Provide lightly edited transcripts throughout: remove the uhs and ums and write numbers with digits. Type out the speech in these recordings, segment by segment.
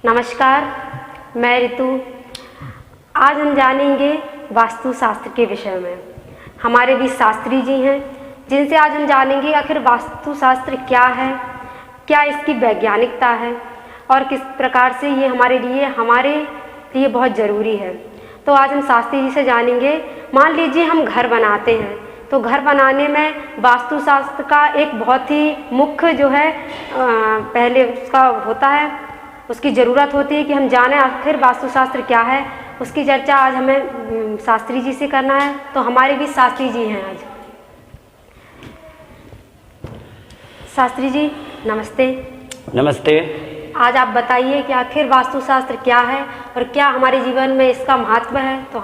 नमस्कार, मैं ऋतु। आज हम जानेंगे वास्तुशास्त्र के विषय में। हमारे बीच शास्त्री जी हैं जिनसे आज हम जानेंगे आखिर वास्तुशास्त्र क्या है, क्या इसकी वैज्ञानिकता है और किस प्रकार से ये हमारे लिए बहुत ज़रूरी है। तो आज हम शास्त्री जी से जानेंगे। मान लीजिए हम घर बनाते हैं, तो घर बनाने में वास्तुशास्त्र का एक बहुत ही मुख्य जो है पहले उसका होता है, उसकी ज़रूरत होती है कि हम जानें आखिर वास्तुशास्त्र क्या है। उसकी चर्चा आज हमें शास्त्री जी से करना है। तो हमारे भी शास्त्री जी हैं आज। शास्त्री जी नमस्ते। नमस्ते। आज आप बताइए कि आखिर वास्तुशास्त्र क्या है और क्या हमारे जीवन में इसका महत्व है। तो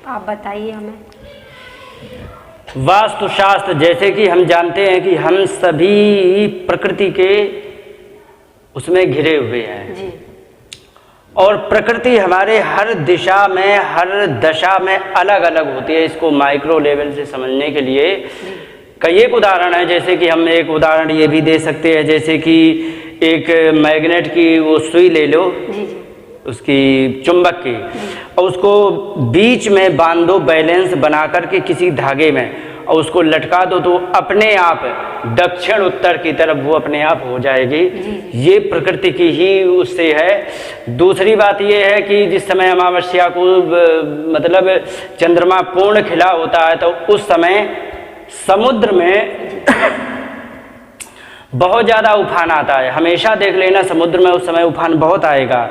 आप बताइए हमें। वास्तुशास्त्र, जैसे कि हम जानते हैं कि हम सभी प्रकृति के उसमें घिरे हुए हैं जी। और प्रकृति हमारे हर दिशा में, हर दशा में अलग अलग होती है। इसको माइक्रो लेवल से समझने के लिए कई एक उदाहरण है। जैसे कि हम एक उदाहरण ये भी दे सकते हैं, जैसे कि एक मैग्नेट की वो सुई ले लो, उसकी चुंबक की, और उसको बीच में बांधो बैलेंस बना करके किसी धागे में, और उसको लटका दो तो अपने आप दक्षिण उत्तर की तरफ वो अपने आप हो जाएगी। ये प्रकृति की ही उससे है। दूसरी बात ये है कि जिस समय अमावस्या को मतलब चंद्रमा पूर्ण खिला होता है, तो उस समय समुद्र में बहुत ज़्यादा उफान आता है। हमेशा देख लेना, समुद्र में उस समय उफान बहुत आएगा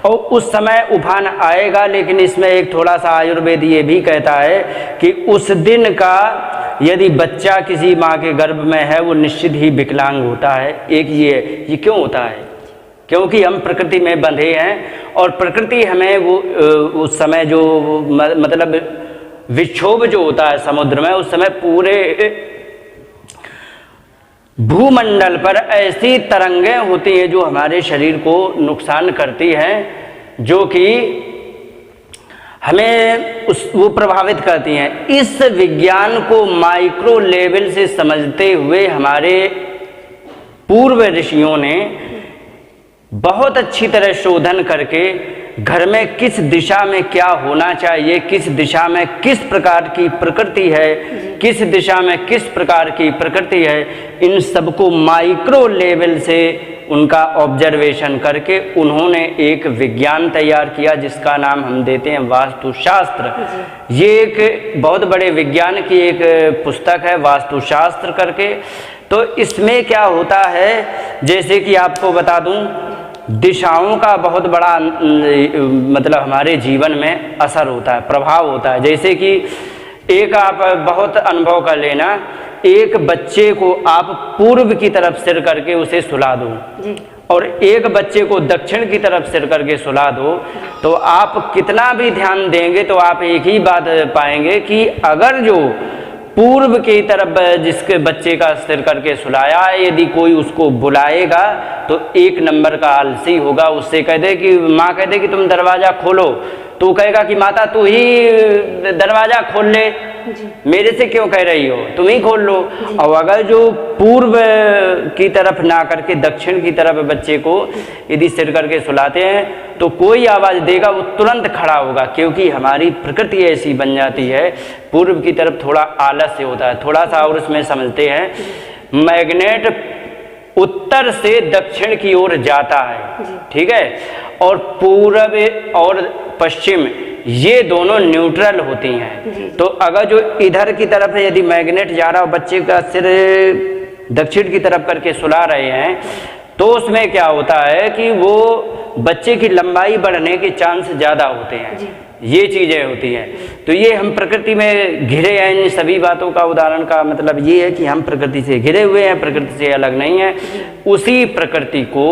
और उस समय उफान आएगा। लेकिन इसमें एक थोड़ा सा आयुर्वेद ये भी कहता है कि उस दिन का यदि बच्चा किसी माँ के गर्भ में है, वो निश्चित ही विकलांग होता है। एक ये क्यों होता है? क्योंकि हम प्रकृति में बंधे हैं और प्रकृति हमें वो उस समय जो मतलब विक्षोभ जो होता है समुद्र में, उस समय पूरे भूमंडल पर ऐसी तरंगें होती हैं जो हमारे शरीर को नुकसान करती हैं, जो कि हमें वो प्रभावित करती हैं। इस विज्ञान को माइक्रो लेवल से समझते हुए हमारे पूर्व ऋषियों ने बहुत अच्छी तरह शोधन करके घर में किस दिशा में क्या होना चाहिए, किस दिशा में किस प्रकार की प्रकृति है, किस दिशा में किस प्रकार की प्रकृति है, इन सबको माइक्रो लेवल से उनका ऑब्जर्वेशन करके उन्होंने एक विज्ञान तैयार किया जिसका नाम हम देते हैं वास्तुशास्त्र। ये एक बहुत बड़े विज्ञान की एक पुस्तक है वास्तुशास्त्र करके। तो इसमें क्या होता है, जैसे कि आपको बता दूं, दिशाओं का बहुत बड़ा मतलब हमारे जीवन में असर होता है, प्रभाव होता है। जैसे कि एक आप बहुत अनुभव कर लेना, एक बच्चे को आप पूर्व की तरफ सिर करके उसे सुला दो और एक बच्चे को दक्षिण की तरफ सिर करके सुला दो, तो आप कितना भी ध्यान देंगे तो आप एक ही बात पाएंगे कि अगर जो पूर्व की तरफ जिसके बच्चे का सिर करके सुलाया, यदि कोई उसको बुलाएगा तो एक नंबर का आलसी होगा। उससे कह दे कि माँ कह दे कि तुम दरवाज़ा खोलो, तो कहेगा कि माता तू ही दरवाज़ा खोल ले, मेरे से क्यों कह रही हो, तुम ही खोल लो। और अगर जो पूर्व की तरफ ना करके दक्षिण की तरफ बच्चे को यदि सिर करके सुलाते हैं तो कोई आवाज़ देगा वो तुरंत खड़ा होगा, क्योंकि हमारी प्रकृति ऐसी बन जाती है। पूर्व की तरफ थोड़ा आलस्य होता है। थोड़ा सा और उसमें समझते हैं, मैग्नेट उत्तर से दक्षिण की ओर जाता है, ठीक है, और पूर्व और पश्चिम ये दोनों न्यूट्रल होती हैं। तो अगर जो इधर की तरफ है, यदि मैग्नेट जा रहा हो, बच्चे का सिर दक्षिण की तरफ करके सुला रहे हैं, तो उसमें क्या होता है कि वो बच्चे की लंबाई बढ़ने के चांस ज़्यादा होते हैं। ये चीज़ें होती हैं। तो ये हम प्रकृति में घिरे हैं। इन सभी बातों का उदाहरण का मतलब ये है कि हम प्रकृति से घिरे हुए हैं, प्रकृति से अलग नहीं है। उसी प्रकृति को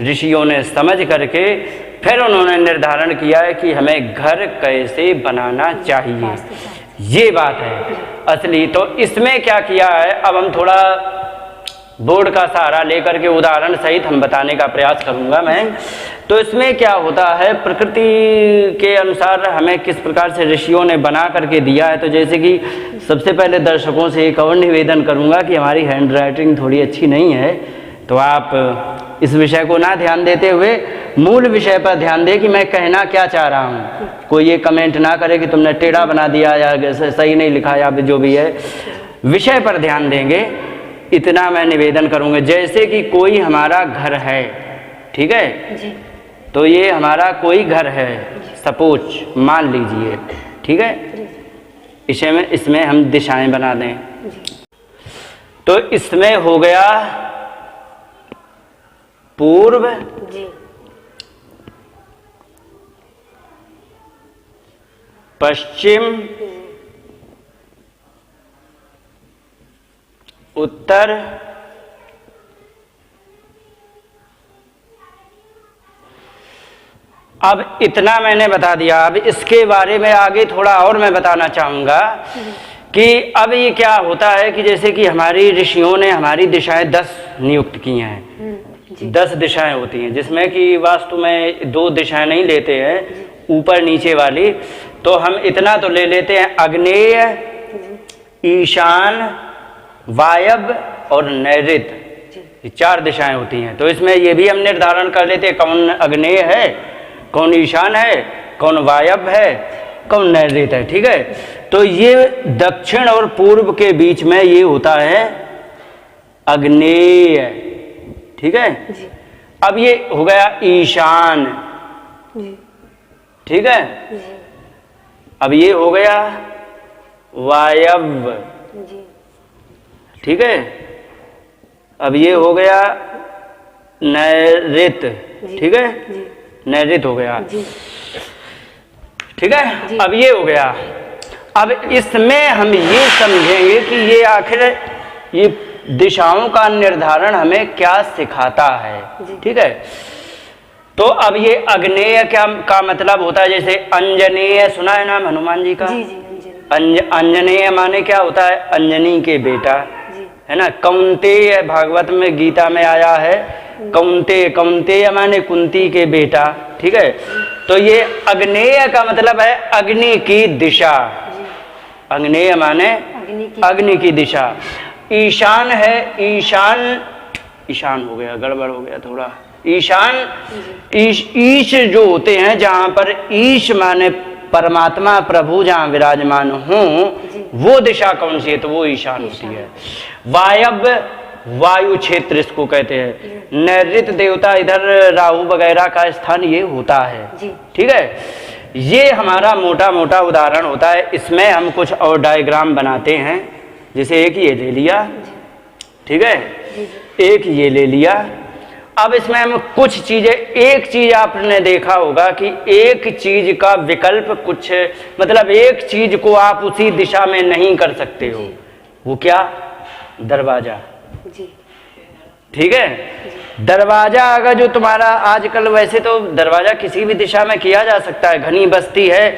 ऋषियों ने समझ करके फिर उन्होंने निर्धारण किया है कि हमें घर कैसे बनाना चाहिए। ये बात है असली। तो इसमें क्या किया है, अब हम थोड़ा बोर्ड का सहारा लेकर के उदाहरण सहित हम बताने का प्रयास करूंगा मैं। तो इसमें क्या होता है, प्रकृति के अनुसार हमें किस प्रकार से ऋषियों ने बना करके दिया है। तो जैसे कि सबसे पहले दर्शकों से एक और निवेदन करूंगा कि हमारी हैंड राइटिंग थोड़ी अच्छी नहीं है, तो आप इस विषय को ना ध्यान देते हुए मूल विषय पर ध्यान दे कि मैं कहना क्या चाह रहा हूँ। कोई ये कमेंट ना करे कि तुमने टेढ़ा बना दिया या सही नहीं लिखा या जो भी है, विषय पर ध्यान देंगे, इतना मैं निवेदन करूँगा। जैसे कि कोई हमारा घर है, ठीक है जी। तो ये हमारा कोई घर है, सपोज मान लीजिए, ठीक है, इसमें हम दिशाएं बना दें। तो इसमें हो गया पूर्व, जी। पश्चिम, उत्तर, अब इतना मैंने बता दिया। अब इसके बारे में आगे थोड़ा और मैं बताना चाहूँगा कि अब ये क्या होता है कि जैसे कि हमारी ऋषियों ने हमारी दिशाएं 10 नियुक्त की हैं। 10 दिशाएं होती हैं, जिसमें कि वास्तु में 2 दिशाएं नहीं लेते हैं, ऊपर नीचे वाली। तो हम इतना तो ले लेते हैं, आग्नेय, ईशान, वायव्य और नैऋत्य, ये 4 दिशाएं होती हैं। तो इसमें ये भी हम निर्धारण कर लेते हैं कौन आग्नेय है, कौन ईशान है, कौन वायव्य है, कौन नैऋत्य है, ठीक है। तो ये दक्षिण और पूर्व के बीच में ये होता है आग्नेय, ठीक है जी। अब ये हो गया ईशान, जी। ठीक है। जी। अब ये हो गया वायव्य, जी। ठीक है। अब ये हो गया नैऋत्य, ठीक है, जी। नैऋत्य हो गया, जी। ठीक है। जी। अब ये हो गया। अब इसमें हम ये समझेंगे कि ये आखिर ये दिशाओं का निर्धारण हमें क्या सिखाता है, ठीक है। तो अब ये आग्नेय क्या का मतलब होता है, जैसे अंजनेय सुना है नाम हनुमान जी का? जी। जी। अंजनेय माने क्या होता है, अंजनी के बेटा, जी। है ना। कौंतेय भागवत में गीता में आया है, कौंतेय, कौंतेय माने कुंती के बेटा, ठीक है। तो ये आग्नेय का मतलब है अग्नि की दिशा, आग्नेय माने अग्नि की दिशा। ईशान है, ईशान हो गया, गड़बड़ हो गया थोड़ा। ईशान, ईश जो होते हैं, जहां पर ईश माने परमात्मा प्रभु जहां विराजमान हों, वो दिशा कौन सी है, तो वो ईशान होती है। वायव्य, वायु क्षेत्र इसको कहते हैं। नैऋत्य देवता इधर राहु वगैरह का स्थान ये होता है, ठीक है। ये हमारा मोटा मोटा उदाहरण होता है। इसमें हम कुछ और डायग्राम बनाते हैं, जैसे एक ये ले लिया, ठीक है, एक ये ले लिया। अब इसमें हम कुछ चीजें, एक चीज आपने देखा होगा कि एक चीज का विकल्प कुछ, मतलब एक चीज को आप उसी दिशा में नहीं कर सकते हो, वो क्या, दरवाजा, ठीक है। दरवाजा अगर जो तुम्हारा आजकल, वैसे तो दरवाजा किसी भी दिशा में किया जा सकता है, घनी बस्ती है,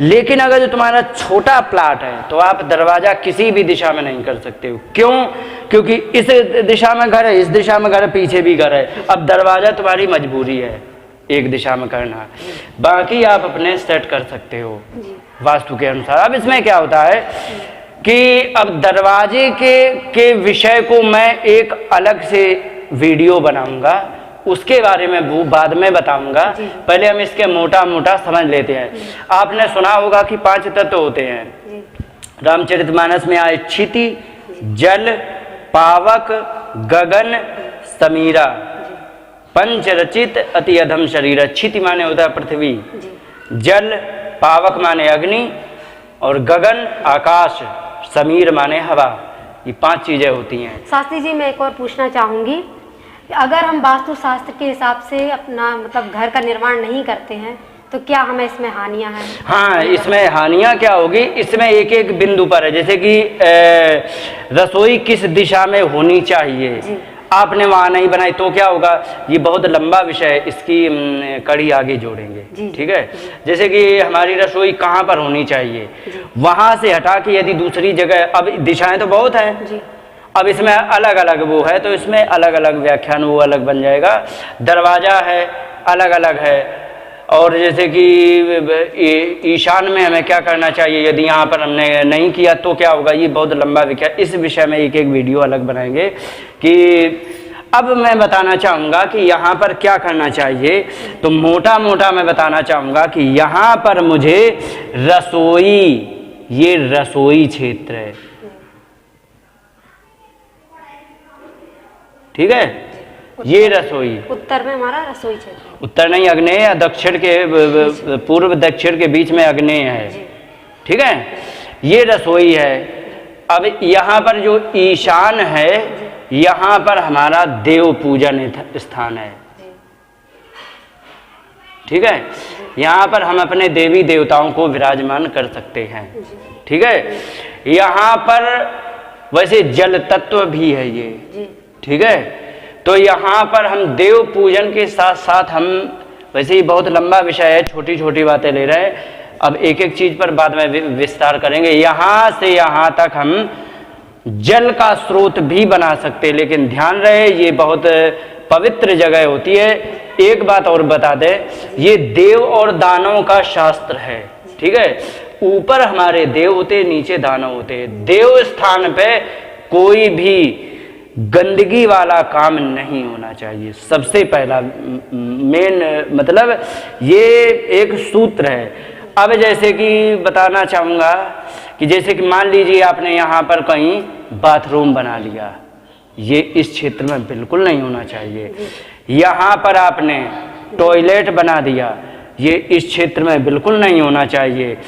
लेकिन अगर जो तुम्हारा छोटा प्लाट है तो आप दरवाजा किसी भी दिशा में नहीं कर सकते हो। क्यों? क्योंकि इस दिशा में घर है, इस दिशा में घर है, पीछे भी घर है। अब दरवाजा तुम्हारी मजबूरी है एक दिशा में करना, बाकी आप अपने सेट कर सकते हो वास्तु के अनुसार। अब इसमें क्या होता है कि अब दरवाजे के विषय को मैं एक अलग से वीडियो बनाऊंगा, उसके बारे में वो बाद में बताऊंगा। पहले हम इसके मोटा मोटा समझ लेते हैं। आपने सुना होगा कि 5 तत्व होते हैं, रामचरितमानस में आए क्षिति, जल, पावक, गगन, समीरा, पंचरचित अति अधम शरीर। क्षिति माने होता है पृथ्वी, जल, पावक माने अग्नि, और गगन आकाश, समीर माने हवा। ये 5 चीजें होती हैं। शास्त्री जी, मैं एक और पूछना चाहूंगी, अगर हम वास्तु शास्त्र के हिसाब से अपना मतलब घर का निर्माण नहीं करते हैं तो क्या हमें इसमें हानियां हैं? हाँ, इसमें हानियां क्या होगी, इसमें एक एक बिंदु पर है। जैसे कि रसोई किस दिशा में होनी चाहिए, आपने वहां नहीं बनाई तो क्या होगा, ये बहुत लंबा विषय है, इसकी कड़ी आगे जोड़ेंगे, ठीक है। जैसे कि हमारी रसोई कहाँ पर होनी चाहिए, वहां से हटा के यदि दूसरी जगह, अब दिशाएं तो बहुत हैं, अब इसमें अलग अलग वो है, तो इसमें अलग अलग व्याख्यान वो अलग बन जाएगा। दरवाजा है, अलग अलग है। और जैसे कि ईशान में हमें क्या करना चाहिए, यदि यहाँ पर हमने नहीं किया तो क्या होगा, ये बहुत लंबा विषय, इस विषय में एक एक वीडियो अलग बनाएंगे। कि अब मैं बताना चाहूँगा कि यहाँ पर क्या करना चाहिए। तो मोटा मोटा मैं बताना चाहूँगा कि यहाँ पर मुझे रसोई, ये रसोई क्षेत्र है, ठीक है, ये रसोई। उत्तर में हमारा रसोई क्षेत्र, उत्तर नहीं, आग्नेय या दक्षिण के पूर्व दक्षिण के बीच में आग्नेय है, ठीक है, ये रसोई है। अब यहाँ पर जो ईशान है, यहाँ पर हमारा देव पूजन स्थान है, ठीक है, यहाँ पर हम अपने देवी देवताओं को विराजमान कर सकते हैं, ठीक है। यहाँ पर वैसे जल तत्व भी है ये, ठीक है। तो यहाँ पर हम देव पूजन के साथ साथ हम, वैसे ही बहुत लंबा विषय है, छोटी छोटी बातें ले रहे हैं, अब एक एक चीज पर बाद में विस्तार करेंगे। यहाँ से यहाँ तक हम जल का स्रोत भी बना सकते हैं, लेकिन ध्यान रहे ये बहुत पवित्र जगह होती है। एक बात और बता दें, ये देव और दानव का शास्त्र है, ठीक है। ऊपर हमारे देव होते, नीचे दानव होते। देव स्थान पे कोई भी गंदगी वाला काम नहीं होना चाहिए, सबसे पहला मेन मतलब ये एक सूत्र है। अब जैसे कि बताना चाहूँगा कि जैसे कि मान लीजिए आपने यहाँ पर कहीं बाथरूम बना लिया, ये इस क्षेत्र में बिल्कुल नहीं होना चाहिए। यहाँ पर आपने टॉयलेट बना दिया, ये इस क्षेत्र में बिल्कुल नहीं होना चाहिए।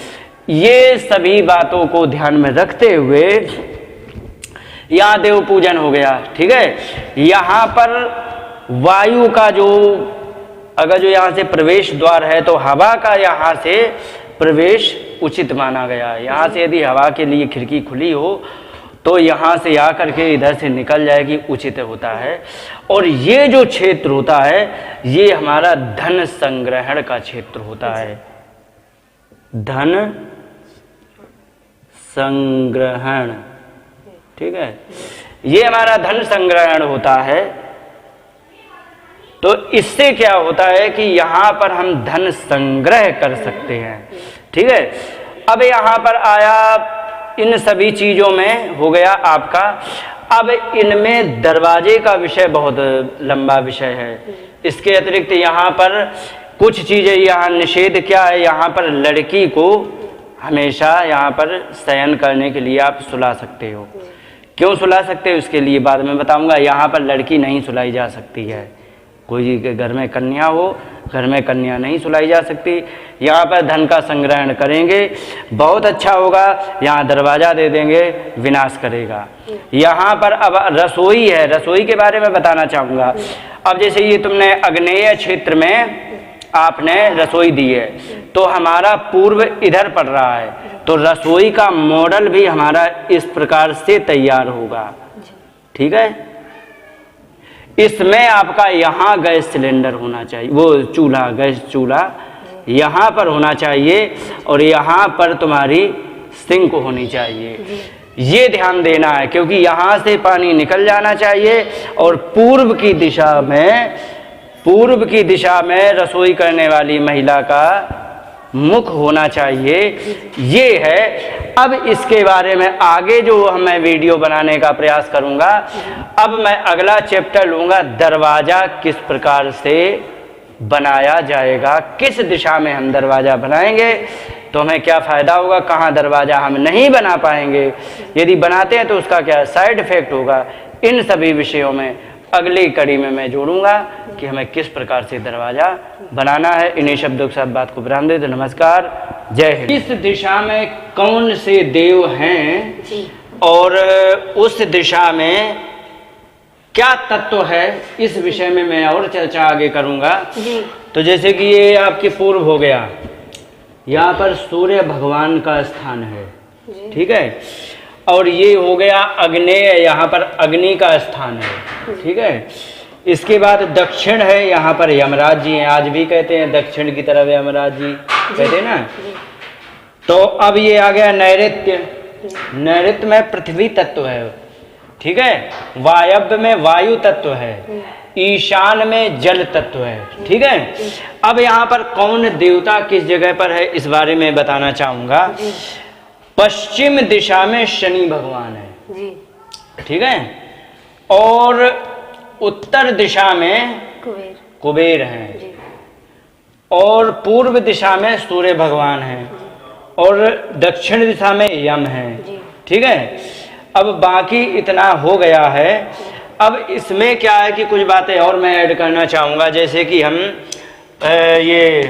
ये सभी बातों को ध्यान में रखते हुए यहाँ देव पूजन हो गया, ठीक है। यहाँ पर वायु का जो, अगर जो यहाँ से प्रवेश द्वार है तो हवा का यहाँ से प्रवेश उचित माना गया है। यहाँ से यदि हवा के लिए खिड़की खुली हो तो यहाँ से आकर के इधर से निकल जाएगी, उचित होता है। और ये जो क्षेत्र होता है ये हमारा धन संग्रहण का क्षेत्र होता है, धन संग्रहण, ठीक है, ये हमारा धन संग्रहण होता है। तो इससे क्या होता है कि यहाँ पर हम धन संग्रह कर सकते हैं, ठीक है। अब यहाँ पर आया, इन सभी चीजों में हो गया आपका। अब इनमें दरवाजे का विषय बहुत लंबा विषय है। इसके अतिरिक्त यहाँ पर कुछ चीजें, यहाँ निषेध क्या है, यहाँ पर लड़की को हमेशा यहाँ पर शयन करने के लिए आप सुला सकते हो। क्यों सुला सकते हो इसके लिए बाद में बताऊंगा। यहाँ पर लड़की नहीं सुलाई जा सकती है, कोई के घर में कन्या हो, घर में कन्या नहीं सुलाई जा सकती। यहाँ पर धन का संग्रहण करेंगे, बहुत अच्छा होगा। यहाँ दरवाजा दे देंगे, विनाश करेगा। यहाँ पर अब रसोई है, रसोई के बारे में बताना चाहूँगा। अब जैसे ये तुमने आग्नेय क्षेत्र में आपने रसोई दी है, तो हमारा पूर्व इधर पड़ रहा है, तो रसोई का मॉडल भी हमारा इस प्रकार से तैयार होगा, ठीक है। इसमें आपका यहाँ गैस सिलेंडर होना चाहिए, वो चूल्हा, गैस चूल्हा यहाँ पर होना चाहिए, और यहाँ पर तुम्हारी सिंक होनी चाहिए। ये ध्यान देना है, क्योंकि यहाँ से पानी निकल जाना चाहिए, और पूर्व की दिशा में रसोई करने वाली महिला का मुख होना चाहिए। ये है। अब इसके बारे में आगे जो मैं वीडियो बनाने का प्रयास करूंगा। अब मैं अगला चैप्टर लूंगा, दरवाजा किस प्रकार से बनाया जाएगा, किस दिशा में हम दरवाजा बनाएंगे तो हमें क्या फायदा होगा, कहाँ दरवाजा हम नहीं बना पाएंगे, यदि बनाते हैं तो उसका क्या साइड इफेक्ट होगा। इन सभी विषयों में अगली कड़ी में मैं जोड़ूंगा कि हमें किस प्रकार से दरवाजा बनाना है। इन्हीं शब्दों के साथ बात को विराम देते, नमस्कार, जय हिंद। इस दिशा में कौन से देव हैं और उस दिशा में क्या तत्व है, इस विषय में मैं और चर्चा आगे करूंगा। तो जैसे कि ये आपके पूर्व हो गया, यहाँ पर सूर्य भगवान का स्थान है, ठीक है, और ये हो गया अग्नेय, यहाँ पर अग्नि का स्थान है, ठीक है। इसके बाद दक्षिण है, यहाँ पर यमराज जी हैं, आज भी कहते हैं दक्षिण की तरफ यमराज जी कहते हैं ना। तो अब ये आ गया नैऋत्य, नैऋत्य में पृथ्वी तत्व है, ठीक है, वायव्य में वायु तत्व है, ईशान में जल तत्व है, ठीक है। अब यहाँ पर कौन देवता किस जगह पर है इस बारे में बताना चाहूंगा। पश्चिम दिशा में शनि भगवान है, ठीक है, और उत्तर दिशा में कुबेर कुबेर हैं जी और पूर्व दिशा में सूर्य भगवान हैं और दक्षिण दिशा में यम हैं। जी ठीक है, अब बाकी इतना हो गया है। अब इसमें क्या है कि कुछ बातें और मैं ऐड करना चाहूँगा, जैसे कि हम ये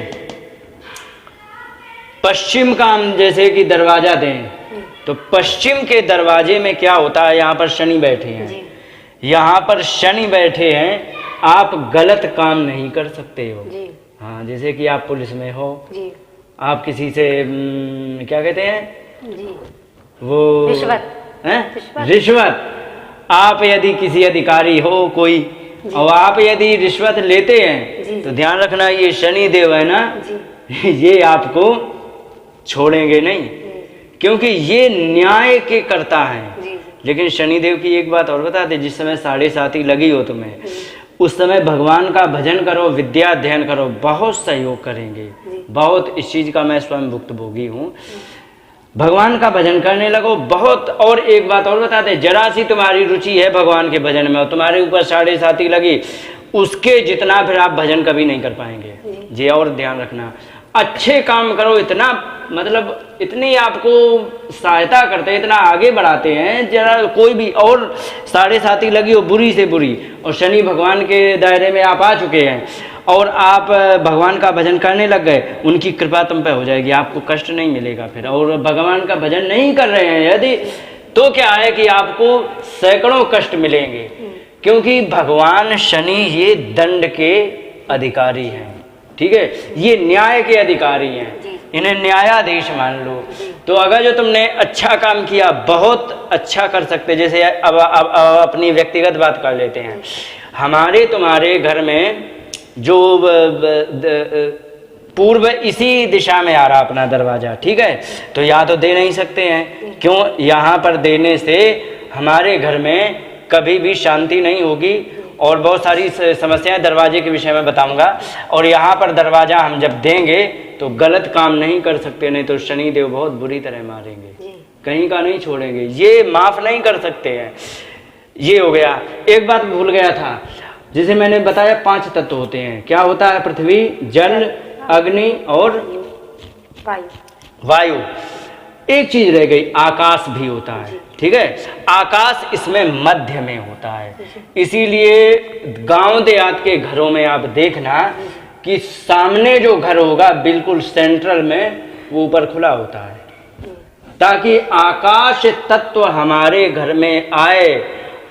पश्चिम का हम जैसे कि दरवाज़ा दें तो पश्चिम के दरवाजे में क्या होता है, यहाँ पर शनि बैठे हैं, जी यहाँ पर शनि बैठे हैं, आप गलत काम नहीं कर सकते हो। जी हाँ, जैसे कि आप पुलिस में हो, जी आप किसी से क्या कहते हैं जी वो रिश्वत हैं? रिश्वत। रिश्वत। आप यदि किसी अधिकारी हो कोई और आप यदि रिश्वत लेते जी, हैं तो ध्यान रखना ये शनि देव है ना, जी ये आपको छोड़ेंगे नहीं, क्योंकि ये न्याय के करता है। जी लेकिन शनिदेव की एक बात और बता दे, जिस समय 7.5 लगी हो तुम्हें, उस समय भगवान का भजन करो, विद्या अध्ययन करो, बहुत सहयोग करेंगे। बहुत इस चीज का मैं स्वयं भुक्तभोगी हूँ। भगवान का भजन करने लगो बहुत। और एक बात और बता दे, जरा सी तुम्हारी रुचि है भगवान के भजन में और तुम्हारे ऊपर 7.5 लगी, उसके जितना फिर आप भजन कभी नहीं कर पाएंगे। ये और ध्यान रखना, अच्छे काम करो, इतना मतलब इतनी आपको सहायता करते हैं, इतना आगे बढ़ाते हैं, जरा कोई भी और 7.5 लगी हो बुरी से बुरी और शनि भगवान के दायरे में आप आ चुके हैं और आप भगवान का भजन करने लग गए, उनकी कृपा तुम पे हो जाएगी, आपको कष्ट नहीं मिलेगा फिर। और भगवान का भजन नहीं कर रहे हैं यदि, तो क्या है कि आपको सैकड़ों कष्ट मिलेंगे, क्योंकि भगवान शनि ये दंड के अधिकारी हैं। ठीक है, ये न्याय के अधिकारी हैं, इन्हें न्यायाधीश मान लो। तो अगर जो तुमने अच्छा काम किया, बहुत अच्छा कर सकते, जैसे अब अपनी व्यक्तिगत बात कर लेते हैं, हमारे तुम्हारे घर में जो पूर्व इसी दिशा में आ रहा अपना दरवाजा, ठीक है, तो यहाँ तो दे नहीं सकते हैं। क्यों? यहाँ पर देने से हमारे घर में कभी भी शांति नहीं होगी और बहुत सारी समस्याएं दरवाजे के विषय में बताऊंगा। और यहाँ पर दरवाजा हम जब देंगे तो गलत काम नहीं कर सकते, नहीं तो शनि देव बहुत बुरी तरह मारेंगे, कहीं का नहीं छोड़ेंगे, ये माफ नहीं कर सकते हैं। ये हो गया। एक बात भूल गया था, जिसे मैंने बताया 5 तत्व होते हैं। क्या होता है? पृथ्वी, जल, अग्नि और वायु। एक चीज रह गई, आकाश भी होता है। ठीक है, आकाश इसमें मध्य में होता है। इसीलिए गांव देहात के घरों में आप देखना कि सामने जो घर होगा बिल्कुल सेंट्रल में, वो ऊपर खुला होता है, ताकि आकाश तत्व हमारे घर में आए।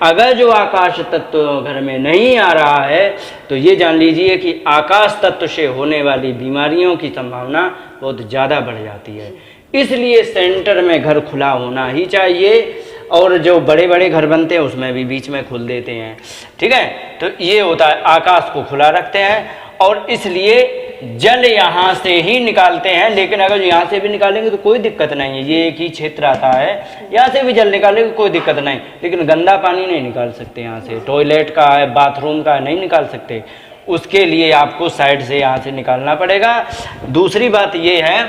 अगर जो आकाश तत्व घर में नहीं आ रहा है तो ये जान लीजिए कि आकाश तत्व से होने वाली बीमारियों की संभावना बहुत ज़्यादा बढ़ जाती है। इसलिए सेंटर में घर खुला होना ही चाहिए। और जो बड़े बड़े घर बनते हैं उसमें भी बीच में खोल देते हैं। ठीक है, तो ये होता है, आकाश को खुला रखते हैं। और इसलिए जल यहाँ से ही निकालते हैं, लेकिन अगर यहाँ से भी निकालेंगे तो कोई दिक्कत नहीं है, ये एक ही क्षेत्र आता है, यहाँ से भी जल निकालेंगे कोई दिक्कत नहीं। लेकिन गंदा पानी नहीं निकाल सकते यहाँ से, टॉयलेट का है, बाथरूम का नहीं निकाल सकते, उसके लिए आपको साइड से यहाँ से निकालना पड़ेगा। दूसरी बात ये है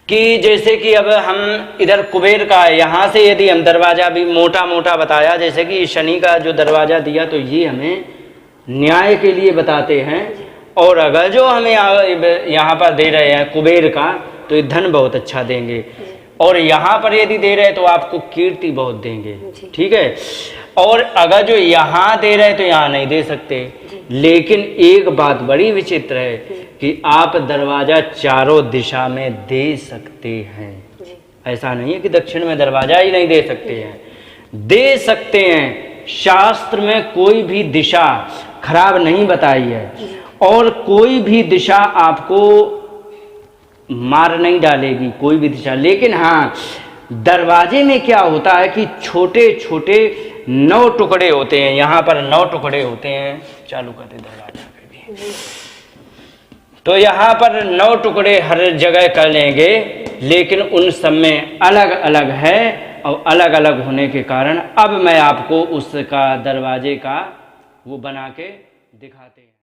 कि जैसे कि अब हम इधर कुबेर का है, यहाँ से यदि हम दरवाजा भी मोटा मोटा बताया, जैसे कि शनि का जो दरवाजा दिया तो ये हमें न्याय के लिए बताते हैं। और अगर जो हमें यहाँ पर दे रहे हैं कुबेर का, तो ये धन बहुत अच्छा देंगे। और यहाँ पर यदि दे रहे हैं तो आपको कीर्ति बहुत देंगे। ठीक है, और अगर जो यहाँ दे रहे हैं तो यहाँ नहीं दे सकते। लेकिन एक बात बड़ी विचित्र है कि आप दरवाजा चारों दिशा में दे सकते हैं। ऐसा नहीं है कि दक्षिण में दरवाजा ही नहीं दे सकते हैं, दे सकते हैं। शास्त्र में कोई भी दिशा खराब नहीं बताई है और कोई भी दिशा आपको मार नहीं डालेगी, कोई भी दिशा। लेकिन हाँ, दरवाजे में क्या होता है कि छोटे छोटे 9 टुकड़े होते हैं। यहाँ पर 9 टुकड़े होते हैं। चालू करते दरवाजा पे भी, तो यहाँ पर 9 टुकड़े हर जगह कर लेंगे, लेकिन उन सब में अलग अलग है। और अलग अलग होने के कारण अब मैं आपको उसका दरवाजे का वो बना के दिखाते हैं।